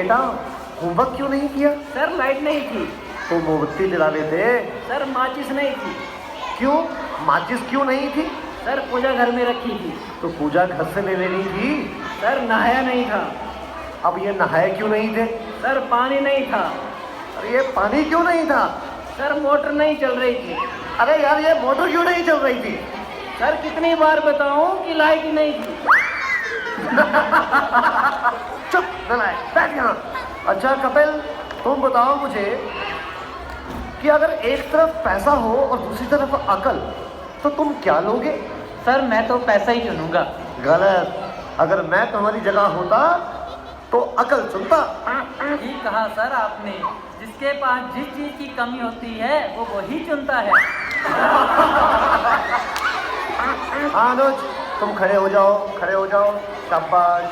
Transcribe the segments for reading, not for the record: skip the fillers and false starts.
बेटा होमवर्क क्यों नहीं किया? सर लाइट नहीं थी। तो मोमबत्ती जला लेते। सर माचिस नहीं थी। क्यों? माचिस क्यों नहीं थी? सर पूजा घर में रखी थी। तो पूजा घर से ले लेनी थी। सर नहाया नहीं था। अब ये नहाए क्यों नहीं थे? सर पानी नहीं था। अरे ये पानी क्यों नहीं था? सर मोटर नहीं चल रही थी। अरे यार ये मोटर क्यों नहीं चल रही थी? सर कितनी बार बताऊं कि लाइट ही नहीं थी। चुप नलायक, बैठ यहाँ। अच्छा कपिल, तुम बताओ मुझे कि अगर एक तरफ पैसा हो और दूसरी तरफ अकल, तो तुम क्या लोगे? सर मैं तो पैसा ही चुनूंगा। गलत। अगर मैं तुम्हारी जगह होता तो अकल चुनता। ठीक कहा सर आपने। जिसके पास जिस चीज की कमी होती है वो वही चुनता है। हाँ अनुज, तुम खड़े हो जाओ, खड़े हो जाओ, शाबाश।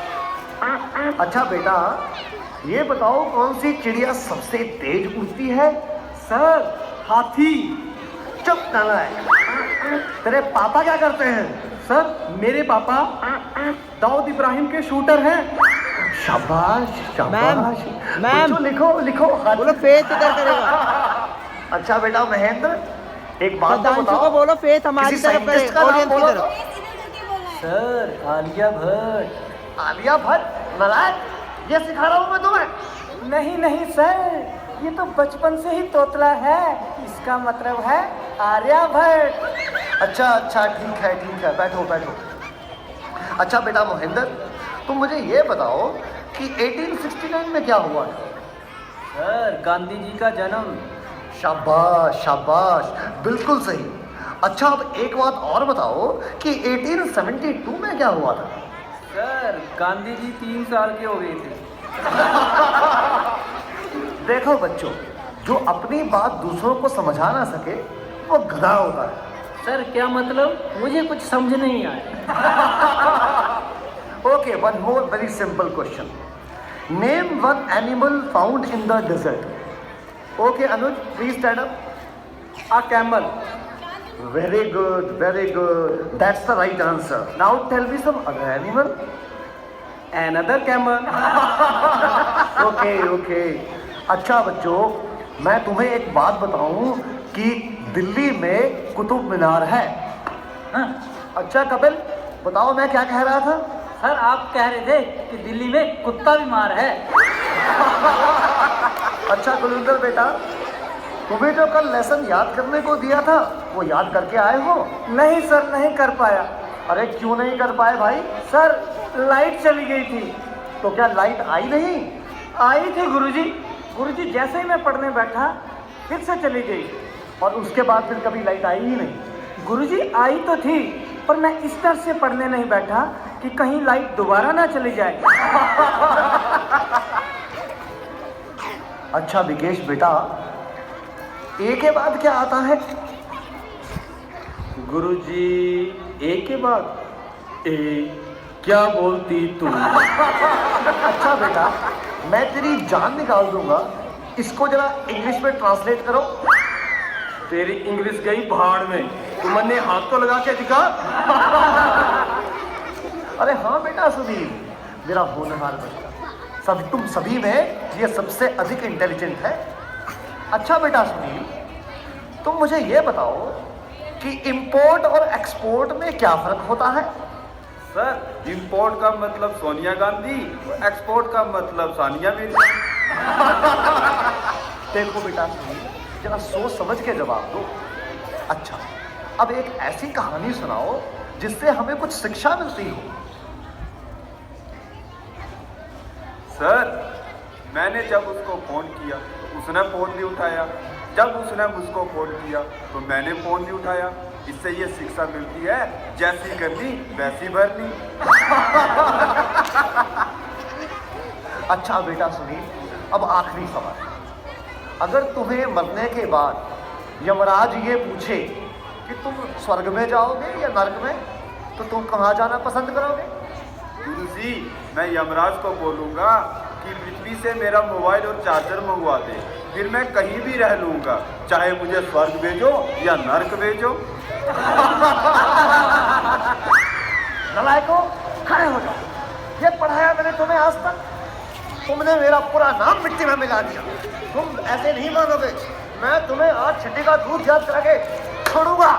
अच्छा बेटा, ये बताओ कौन सी चिड़िया सबसे तेज उड़ती है? सर हाथी। चुप नालायक। तेरे पापा क्या करते हैं? सर मेरे पापा दाऊद इब्राहिम के शूटर हैं। शाबाश शाबाश। मैम, बच्चों लिखो लिखो। बोलो फेथ इधर करेगा। अच्छा बेटा महेंद्र, एक बात तो दांशु को बताओ, बोलो फेथ हमारी किसी तरफ साइंटिस्ट का करे, नाम ऑडियंस की बोलो तरफ। सर आलिया भट्ट। आलिया भट्ट? नालायक, ये सिखा रहा हूँ मैं तुम्हें। नहीं नहीं सर, ये तो बचपन से ही तोतला है। इसका मतलब है आर्यभट्ट। अच्छा अच्छा, ठीक है, बैठो बैठो। अच्छा बेटा महेंद्र, तुम मुझे ये बताओ कि 1869 में क्या हुआ है? सर गांधी जी का जन्म। शाबाश शाबाश, बिल्कुल सही। अच्छा अब एक बात और बताओ कि 1872 में क्या हुआ था? सर गांधी जी 3 साल के हो गए थे। देखो बच्चों, जो अपनी बात दूसरों को समझा ना सके वो गधा होता है। सर क्या मतलब? मुझे कुछ समझ नहीं आया। Okay, one more very simple question. Name one animal found in the desert. Okay Anuj, please stand up. A camel. Very good, that's the right answer. Now tell me some other animal. Another camel. Okay. अच्छा बच्चों, मैं तुम्हें एक बात बताऊं कि दिल्ली में कुतुब मीनार है। हाँ? अच्छा कपिल, बताओ मैं क्या कह रहा था? सर आप कह रहे थे कि दिल्ली में कुत्ता बीमार है। अच्छा कुलविंदर बेटा, तुम्हें जो कल लेसन याद करने को दिया था वो याद करके आए हो? नहीं सर, नहीं कर पाया। अरे क्यों नहीं कर पाए भाई? सर लाइट चली गई थी। तो क्या लाइट आई नहीं? आई थी गुरुजी। गुरुजी जैसे ही मैं पढ़ने बैठा फिर से चली गई। और उसके बाद फिर कभी लाइट आई ही नहीं? गुरुजी आई तो थी, पर मैं इस डर से पढ़ने नहीं बैठा कि कहीं लाइट दोबारा ना चली जाए। अच्छा विकेश बेटा, ए के बाद क्या आता है? गुरुजी ए के बाद? ए क्या बोलती तू? अच्छा बेटा, मैं तेरी जान निकाल दूंगा, इसको जरा इंग्लिश में ट्रांसलेट करो। तेरी इंग्लिश गई भाड़ में। तुमने हाथ तो लगा के दिखा। अरे हाँ बेटा सुनील, मेरा होनहार बच्चा, तुम सभी में ये सबसे अधिक इंटेलिजेंट है। अच्छा बेटा सुनील, तुम मुझे ये बताओ कि इंपोर्ट और एक्सपोर्ट में क्या फर्क होता है? सर इंपोर्ट का मतलब सोनिया गांधी, एक्सपोर्ट का मतलब सानिया मिर्जा। देखो बेटा सुनील, जरा सोच समझ के जवाब दो। अच्छा, अब एक ऐसी कहानी सुनाओ जिससे हमें कुछ शिक्षा मिलती हो। सर मैंने जब उसको फ़ोन किया तो उसने फ़ोन नहीं उठाया, जब उसने मुझको फ़ोन किया तो मैंने फ़ोन नहीं उठाया। इससे ये शिक्षा मिलती है, जैसी करनी वैसी भरनी। अच्छा बेटा सुनील, अब आखिरी सवाल। अगर तुम्हें मरने के बाद यमराज ये पूछे कि तुम स्वर्ग में जाओगे या नरक में, तो तुम कहाँ जाना पसंद करोगे? गुरुजी, मैं यमराज को बोलूँगा कि पृथ्वी से मेरा मोबाइल और चार्जर मंगवा दे, फिर मैं कहीं भी रह लूँगा, चाहे मुझे स्वर्ग भेजो या नर्क भेजो। नलायकों, खड़े हो जाओ। ये पढ़ाया मैंने तुम्हें आज तक? तुमने मेरा पूरा नाम मिट्टी में मिला दिया। तुम ऐसे नहीं मानोगे, मैं तुम्हें आज छिट्टी का दूध याद करा के छोड़ूंगा।